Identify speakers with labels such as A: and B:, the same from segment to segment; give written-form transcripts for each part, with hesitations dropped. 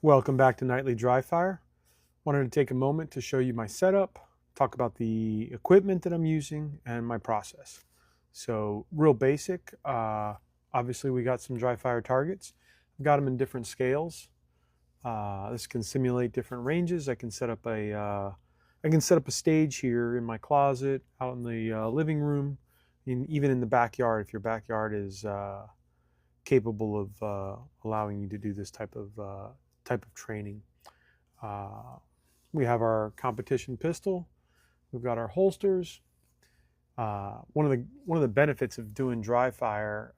A: Welcome back to Nightly Dry Fire. Wanted to take a moment to show you my setup, talk about the equipment that I'm using, and my process. So real basic, obviously we got some dry fire targets. I've got them in different scales. This can simulate different ranges. I can set up a stage here in my closet, out in the living room, even in the backyard if your backyard is capable of allowing you to do this type of training. Uh, we have our competition pistol. We've got our holsters. One of the benefits of doing dry fire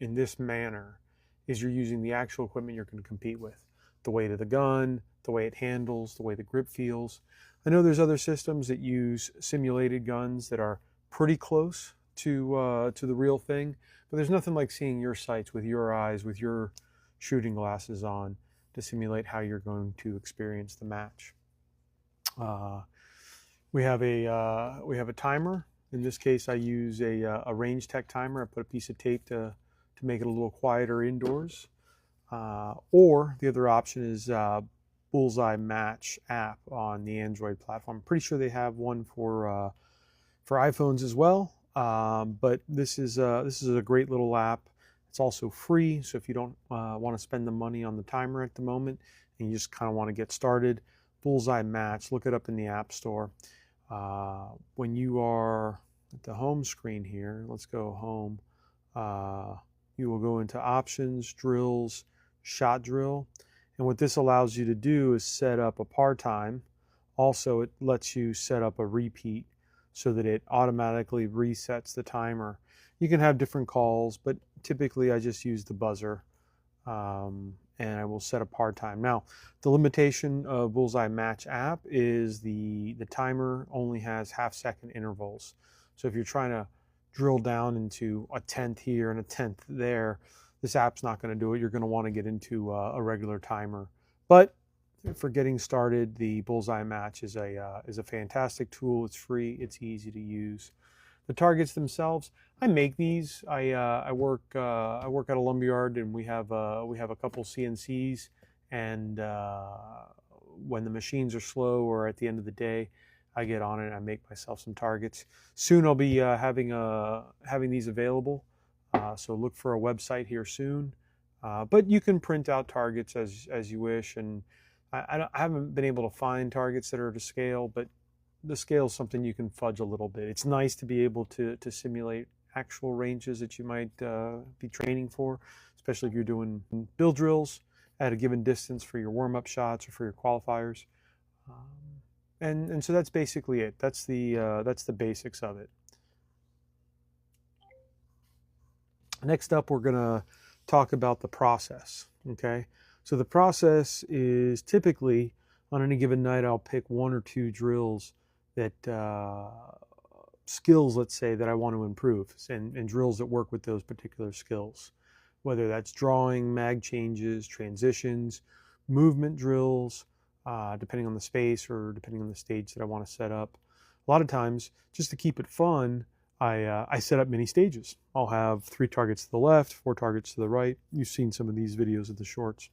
A: in this manner is you're using the actual equipment you're going to compete with. The weight of the gun, the way it handles, the way the grip feels. I know there's other systems that use simulated guns that are pretty close to the real thing, but there's nothing like seeing your sights with your eyes, with your shooting glasses on, to simulate how you're going to experience the match. We have a timer. In this case, I use a Range Tech timer. I put a piece of tape to make it a little quieter indoors. Or the other option is Bullseye Match app on the Android platform. I'm pretty sure they have one for iPhones as well. But this is a great little app. It's also free, so if you don't want to spend the money on the timer at the moment and you just kind of want to get started, Bullseye Match, look it up in the App Store. When you are at the home screen here, let's go home, you will go into Options, Drills, Shot Drill, and what this allows you to do is set up a par time. Also, it lets you set up a repeat so that it automatically resets the timer. You can have different calls, but typically I just use the buzzer, and I will set a par time. Now, the limitation of Bullseye Match app is the timer only has half-second intervals. So if you're trying to drill down into a tenth here and a tenth there, this app's not going to do it. You're going to want to get into a regular timer. But for getting started, the Bullseye Match is a fantastic tool. It's free. It's easy to use. The targets themselves, I make these. I work at a lumberyard, and we have a couple CNCs. And when the machines are slow or at the end of the day, I get on it and I make myself some targets. Soon I'll be having these available. So look for a website here soon. But you can print out targets as you wish, and I haven't been able to find targets that are to scale, but the scale is something you can fudge a little bit. It's nice to be able to simulate actual ranges that you might be training for, especially if you're doing bill drills at a given distance for your warm-up shots or for your qualifiers. And so that's basically it. That's the basics of it. Next up, we're going to talk about the process. Okay, so the process is typically on any given night I'll pick one or two drills that skills, let's say, that I want to improve, and drills that work with those particular skills, whether that's drawing, mag changes, transitions, movement drills, depending on the space or depending on the stage that I want to set up. A lot of times, just to keep it fun, I set up mini stages. I'll have 3 targets to the left, 4 targets to the right. You've seen some of these videos of the shorts.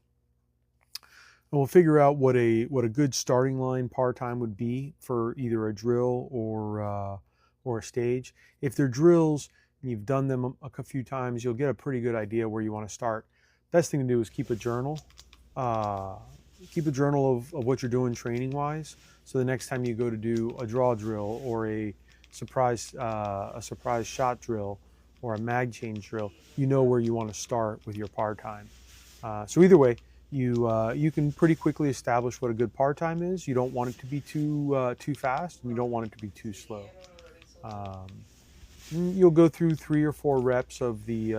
A: And we'll figure out what a good starting line par time would be for either a drill or a stage. If they're drills and you've done them a few times, you'll get a pretty good idea where you want to start. Best thing to do is keep a journal. Keep a journal of what you're doing training-wise, so the next time you go to do a draw drill or a surprise shot drill or a mag change drill, you know where you want to start with your par time. So either way, you can pretty quickly establish what a good par time is. You don't want it to be too fast, and you don't want it to be too slow. You'll go through 3 or 4 reps of the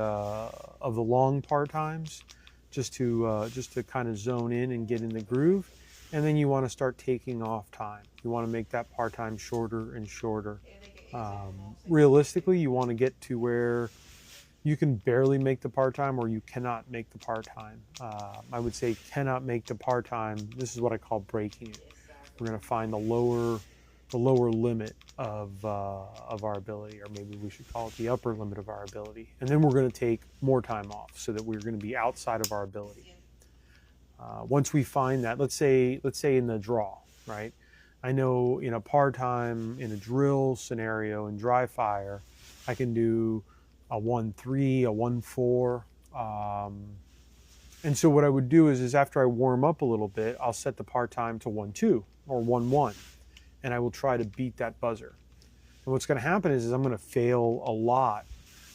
A: long par times, just to kind of zone in and get in the groove, and then you want to start taking off time. You want to make that par time shorter and shorter. Realistically, you want to get to where you can barely make the par time, or you cannot make the par time. I would say cannot make the par time. This is what I call breaking it. We're going to find the lower limit of our ability, or maybe we should call it the upper limit of our ability. And then we're going to take more time off so that we're going to be outside of our ability. Once we find that, let's say in the draw, right? I know in a par time, in a drill scenario, in dry fire, I can do a 1-3, a 1-4. And so what I would do is after I warm up a little bit, I'll set the par time to 1-2 or 1-1, and I will try to beat that buzzer. And what's going to happen is I'm going to fail a lot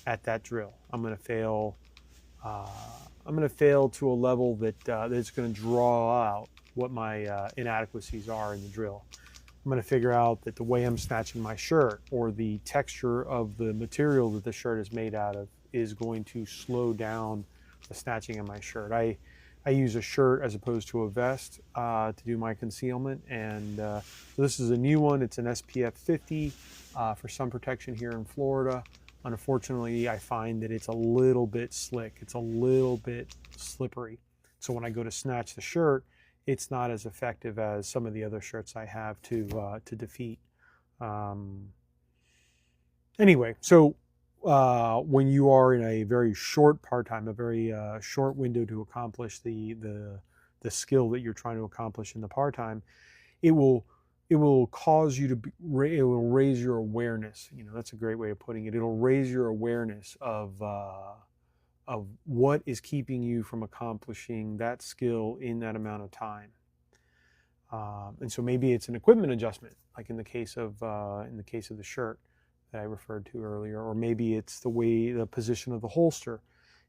A: at that drill. I'm going to fail. I'm going to fail to a level that's going to draw out what my inadequacies are in the drill. I'm going to figure out that the way I'm snatching my shirt or the texture of the material that the shirt is made out of is going to slow down the snatching of my shirt. I use a shirt as opposed to a vest to do my concealment, and so this is a new one. It's an SPF 50 for sun protection here in Florida. Unfortunately, I find that it's a little bit slick. It's a little bit slippery. So when I go to snatch the shirt, it's not as effective as some of the other shirts I have to defeat. Anyway, so when you are in a very short par time, a very short window to accomplish the skill that you're trying to accomplish in the par time, it will cause you to it will raise your awareness. You know, that's a great way of putting it. It'll raise your awareness of what is keeping you from accomplishing that skill in that amount of time. And so maybe it's an equipment adjustment, like in the case of the shirt that I referred to earlier, or maybe it's the position of the holster.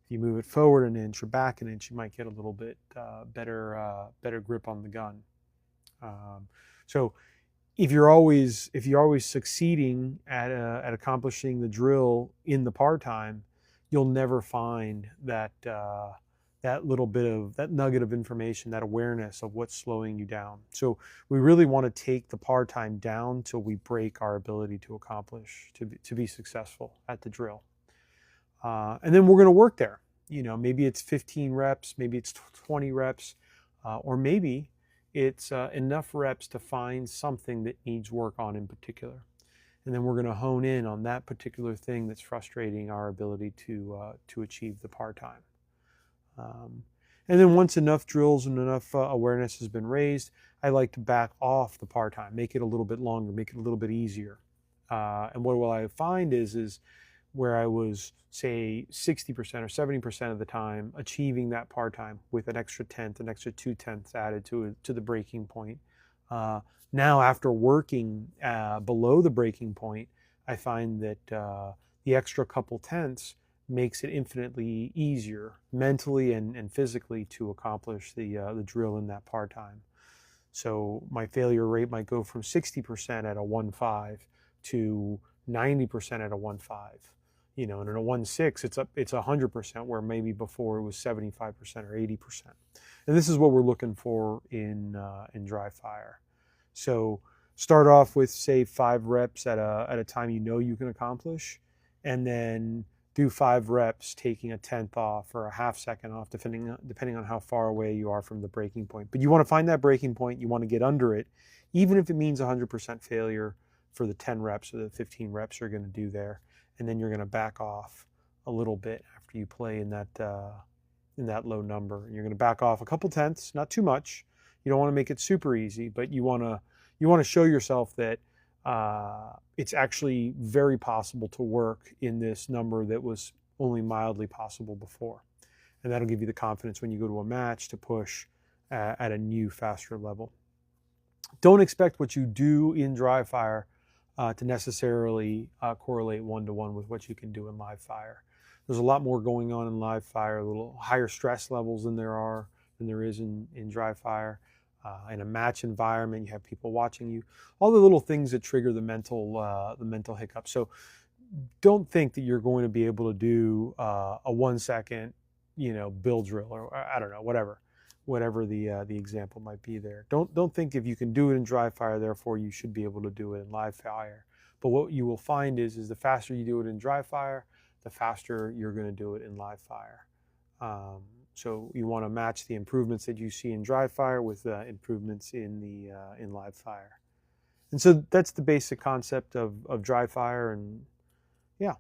A: If you move it forward an inch or back an inch, you might get a little bit better grip on the gun. So if you're always succeeding at accomplishing the drill in the par time, you'll never find that little bit of that nugget of information, that awareness of what's slowing you down. So we really want to take the par time down till we break our ability to accomplish, to be successful at the drill. And then we're going to work there. You know, maybe it's 15 reps, maybe it's 20 reps, or maybe it's enough reps to find something that needs work on in particular. And then we're going to hone in on that particular thing that's frustrating our ability to achieve the par time. And then once enough drills and enough awareness has been raised, I like to back off the par time, make it a little bit longer, make it a little bit easier. And what will I find is where I was, say, 60% or 70% of the time achieving that par time with an extra tenth, an extra 2/10 added to the breaking point. Now, after working below the breaking point, I find that the extra couple tenths makes it infinitely easier mentally and physically to accomplish the drill in that par time. So my failure rate might go from 60% at a 1.5 to 90% at a 1.5. You know, and in a 1.6, it's 100%, where maybe before it was 75% or 80%. And this is what we're looking for in dry fire. So start off with, say, 5 reps at a time you know you can accomplish, and then do 5 reps, taking a tenth off or a half second off, depending on how far away you are from the breaking point. But you want to find that breaking point, you want to get under it, even if it means 100% failure for the 10 reps or the 15 reps you're going to do there. And then you're going to back off a little bit after you play in that low number. And you're going to back off a couple tenths, not too much. You don't want to make it super easy, but you want to show yourself that it's actually very possible to work in this number that was only mildly possible before. And that'll give you the confidence when you go to a match to push at a new, faster level. Don't expect what you do in dry fire to necessarily correlate one-to-one with what you can do in live fire. There's a lot more going on in live fire, a little higher stress levels than there is in dry fire. In a match environment, you have people watching you. All the little things that trigger the mental hiccup. So don't think that you're going to be able to do a 1 second, bill drill, or I don't know, whatever the example might be there. Don't think if you can do it in dry fire, therefore you should be able to do it in live fire. But what you will find is the faster you do it in dry fire, the faster you're going to do it in live fire. So you want to match the improvements that you see in dry fire with improvements in live fire. And so that's the basic concept of dry fire. And yeah,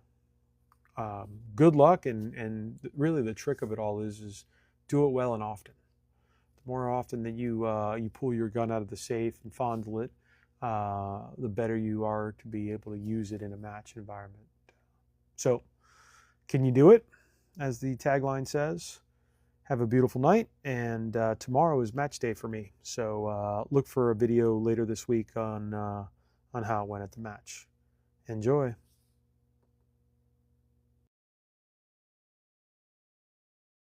A: good luck. And really the trick of it all is do it well and often. more often that you pull your gun out of the safe and fondle it, the better you are to be able to use it in a match environment. So, can you do it? As the tagline says, have a beautiful night, and tomorrow is match day for me. So look for a video later this week on how it went at the match. Enjoy.